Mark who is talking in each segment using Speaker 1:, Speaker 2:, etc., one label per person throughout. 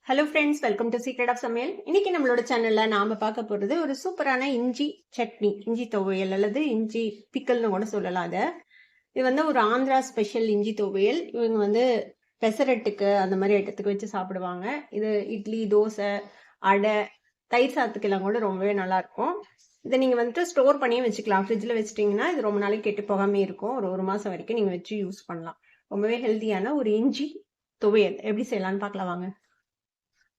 Speaker 1: Hello friends, welcome to secret of சமையல். இன்னைக்கு நம்மளோட சேனல்ல நாம பார்க்க போறது ஒரு சூப்பரான இஞ்சி சட்னி, இஞ்சி துவையல் அல்லது இஞ்சி பிக்கல்னு கூட சொல்லலாம். இது வந்து ஒரு ஆந்திரா ஸ்பெஷல் இஞ்சி துவையல். இவங்க வந்து பெசரட்டுக்கு அந்த மாதிரி ஐட்டத்துக்கு வச்சு சாப்பிடுவாங்க. இது இட்லி, தோசை, அடை, தயிர் சாதத்துக்கு எல்லாம் கூட ரொம்பவே நல்லா இருக்கும். இதை நீங்க வந்துட்டு ஸ்டோர் பண்ணியே வச்சுக்கலாம். ஃப்ரிட்ஜில் வச்சிட்டிங்கன்னா இது ரொம்ப நாளைக்கு கெட்டு போகாமே இருக்கும். ஒரு மாசம் வரைக்கும் நீங்க வச்சு யூஸ் பண்ணலாம். ரொம்பவே ஹெல்த்தியான ஒரு இஞ்சி துவையல் எப்படி செய்யலாம்னு பார்க்கலாம் வாங்க.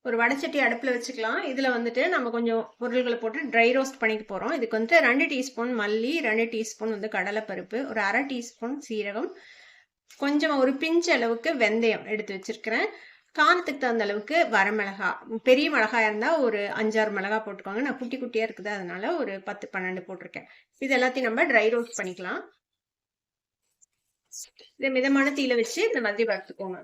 Speaker 1: ஒரு வடைச்சட்டி அடுப்பில் வச்சுக்கலாம். இதில் வந்துட்டு நம்ம கொஞ்சம் பொருள்களை போட்டு ட்ரை ரோஸ்ட் பண்ணிக்க போகிறோம். இதுக்கு வந்துட்டு 2 டீஸ்பூன் மல்லி, 2 டீஸ்பூன் வந்து கடலைப்பருப்பு, ஒரு 1/2 டீஸ்பூன் சீரகம், கொஞ்சம் ஒரு பிஞ்ச் அளவுக்கு வெந்தயம் எடுத்து வச்சிருக்கிறேன். காரத்துக்கு தகுந்த அளவுக்கு வரமிளகா, பெரிய மிளகாய் இருந்தால் ஒரு 5-6 மிளகா போட்டுக்கோங்க. நான் குட்டி குட்டியாக இருக்குது, அதனால ஒரு 10-12 போட்டிருக்கேன். இது எல்லாத்தையும் நம்ம ட்ரை ரோஸ்ட் பண்ணிக்கலாம். இதை மிதமான தீயில வச்சு இந்த மாதிரி வறுத்துக்கோங்க.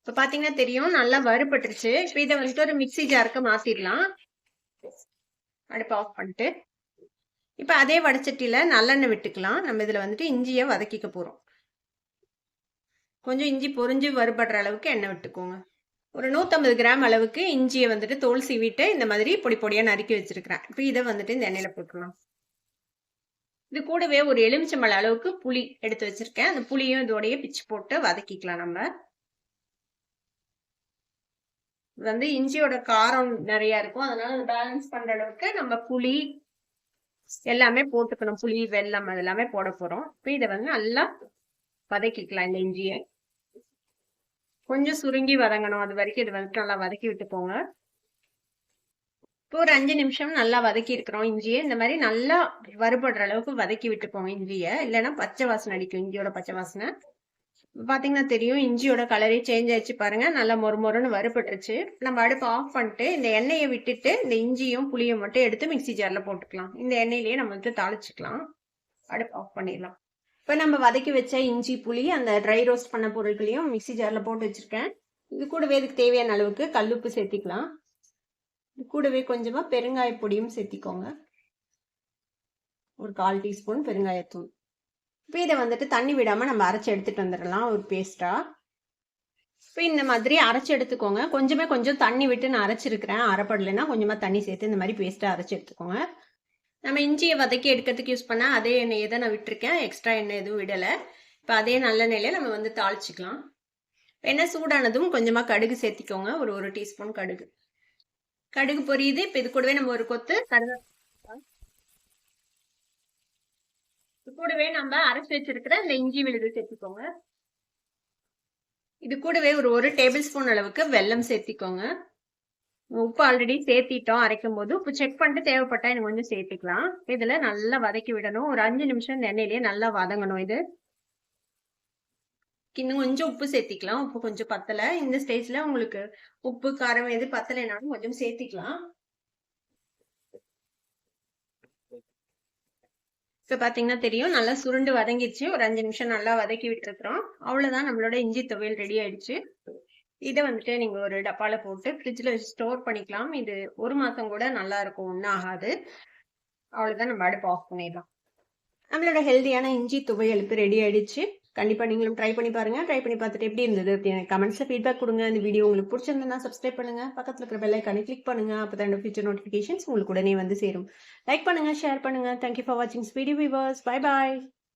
Speaker 1: இப்போ பார்த்தீங்கன்னா தெரியும், நல்லா வறுபட்டுருச்சு. இப்போ இதை வந்துட்டு ஒரு மிக்சி ஜாருக்கு மாற்றிடலாம். அடுப்பு ஆஃப் பண்ணிட்டு இப்போ அதே வடைச்சட்டியில் நல்லெண்ணெய் விட்டுக்கலாம். நம்ம இதில் வந்துட்டு இஞ்சியை வதக்கிக்க போகிறோம். கொஞ்சம் இஞ்சி பொரிஞ்சு வறுபடுற அளவுக்கு எண்ணெய் விட்டுக்கோங்க. ஒரு 150 கிராம் அளவுக்கு இஞ்சியை வந்துட்டு தோல் சீவிட்டு இந்த மாதிரி பொடி பொடியாக நறுக்கி வச்சிருக்கிறேன். இப்போ இதை வந்துட்டு இந்த எண்ணெயில் போட்டுக்கலாம். இது கூடவே ஒரு எலுமிச்சம்பழ அளவுக்கு புளி எடுத்து வச்சிருக்கேன். அந்த புளியும் இதோடய பிச்சு போட்டு வதக்கிக்கலாம். நம்ம வந்து இஞ்சியோட காரம் நிறைய இருக்கும், அதனால பேலன்ஸ் பண்ற அளவுக்கு நம்ம புளி எல்லாமே போட்டுக்கணும். புளி, வெல்லம் அதெல்லாமே போட போறோம். இப்போ இதை வந்து நல்லா வதக்கிக்கலாம். இந்த இஞ்சியை கொஞ்சம் சுருங்கி வதங்கணும். அது வரைக்கும் இது வந்து நல்லா வதக்கி விட்டுக்கோங்க. இப்போ ஒரு 5 நிமிஷம் நல்லா வதக்கி இருக்கிறோம். இஞ்சியை இந்த மாதிரி நல்லா வறுபடுற அளவுக்கு வதக்கி விட்டுப்போங்க இஞ்சியை, இல்லைன்னா பச்சை வாசனை அடிக்கும், இஞ்சியோட பச்சை வாசனை. பாத்தீங்கன்னா தெரியும், இஞ்சியோட கலரே சேஞ்ச் ஆயிடுச்சு பாருங்க. நல்லா மொறுன்னு வறுபட்டுருச்சு. நம்ம அடுப்பு ஆஃப் பண்ணிட்டு இந்த எண்ணெயை விட்டுட்டு இந்த இஞ்சியும் புளியும் மட்டும் எடுத்து மிக்சி ஜார்ல போட்டுக்கலாம். இந்த எண்ணெயிலேயே நம்ம வந்து தாளிச்சுக்கலாம். அடுப்பு ஆஃப் பண்ணிடலாம். இப்போ நம்ம வதக்கி வச்ச இஞ்சி, புளி, அந்த ட்ரை ரோஸ்ட் பண்ண பொருட்களையும் மிக்சி ஜார்ல போட்டு வச்சிருக்கேன். இது கூடவே இதுக்கு தேவையான அளவுக்கு கல்லுப்பு சேர்த்திக்கலாம். இது கூடவே கொஞ்சமா பெருங்காய பொடியும் சேர்த்திக்கோங்க. ஒரு 1/4 டீஸ்பூன் பெருங்காயத்தூள். இப்போ இதை வந்துட்டு தண்ணி விடாமல் நம்ம அரைச்சி எடுத்துகிட்டு வந்துடலாம் ஒரு பேஸ்ட்டாக. இப்போ இந்த மாதிரி அரைச்சி எடுத்துக்கோங்க. கொஞ்சம் தண்ணி விட்டு நான் அரைச்சிருக்கிறேன். அரைப்படலைன்னா கொஞ்சமாக தண்ணி சேர்த்து இந்த மாதிரி பேஸ்ட்டாக அரைச்சி எடுத்துக்கோங்க. நம்ம இஞ்சியை வதக்கி எடுக்கிறதுக்கு யூஸ் பண்ணால் அதே எண்ணெயை தான் நான் விட்டுருக்கேன். எக்ஸ்ட்ரா எண்ணெய் எதுவும் விடலை. இப்போ அதே நல்லெண்ணெயில நம்ம வந்து தாளிச்சிக்கலாம். எண்ணெய் சூடானதும் கொஞ்சமாக கடுகு சேர்த்திக்கோங்க. ஒரு டீஸ்பூன் கடுகு பொரியுது. இப்போ இது கூடவே நம்ம ஒரு கொத்து கூடவே நம்ம அரைச்சி வச்சிருக்கிற இந்த இஞ்சி விழுது சேர்த்துக்கோங்க. இது கூடவே ஒரு டேபிள் ஸ்பூன் அளவுக்கு வெல்லம் சேர்த்திக்கோங்க. உப்பு ஆல்ரெடி சேர்த்திட்டோம் அரைக்கும் போது. உப்பு செக் பண்ணிட்டு தேவைப்பட்டா எனக்கு கொஞ்சம் சேர்த்துக்கலாம். இதுல நல்லா வதக்கி விடணும். ஒரு 5 நிமிஷம் இந்த எண்ணெயிலேயே நல்லா வதங்கணும். இது இன்னும் கொஞ்சம் உப்பு சேர்த்திக்கலாம். உப்பு கொஞ்சம் பத்தலை. இந்த ஸ்டேஜ்ல உங்களுக்கு உப்பு காரம் எது பத்தலைனாலும் கொஞ்சம் சேர்த்திக்கலாம். இப்போ பார்த்தீங்கன்னா தெரியும், நல்லா சுருண்டு வதங்கிடுச்சு. ஒரு 5 நிமிஷம் நல்லா வதக்கி விட்டுருக்குறோம். அவ்வளோதான், நம்மளோட இஞ்சி துவையல் ரெடி ஆயிடுச்சு. இதை வந்துட்டு நீங்கள் ஒரு டப்பாவில் போட்டு ஃப்ரிட்ஜில் வச்சு ஸ்டோர் பண்ணிக்கலாம். இது 1 மாதம் கூட நல்லா இருக்கும், ஒன்றும் ஆகாது. அவ்வளோதான், நம்ம அடுப்பு ஆஃப் பண்ணிடலாம். நம்மளோட ஹெல்தியான இஞ்சி துவையல் இப்போ ரெடி ஆயிடுச்சு. கண்டிப்பாக நீங்களும் ட்ரை பண்ணி பாருங்க. ட்ரை பண்ணி பார்த்துட்டு எப்படி இருந்தது அப்படின்னு கமெண்ட்ஸில் ஃபீட்பேக் கொடுங்க. இந்த வீடியோ உங்களுக்கு பிடிச்சிருந்ததுன்னா சப்ஸ்கிரைப் பண்ணுங்க, பக்கத்தில் இருக்கிற பெல் ஐக்கானை கிளிக் பண்ணுங்க. அப்போ தான் ஃபியூச்சர் நோட்டிஃபிகேஷன்ஸ் உங்களுக்கு உடனே வந்து சேரும். லைக் பண்ணுங்க, ஷேர் பண்ணுங்க. தேங்க்யூ ஃபார் வாட்சிங் வீடியோ வியூவர்ஸ். Bye bye.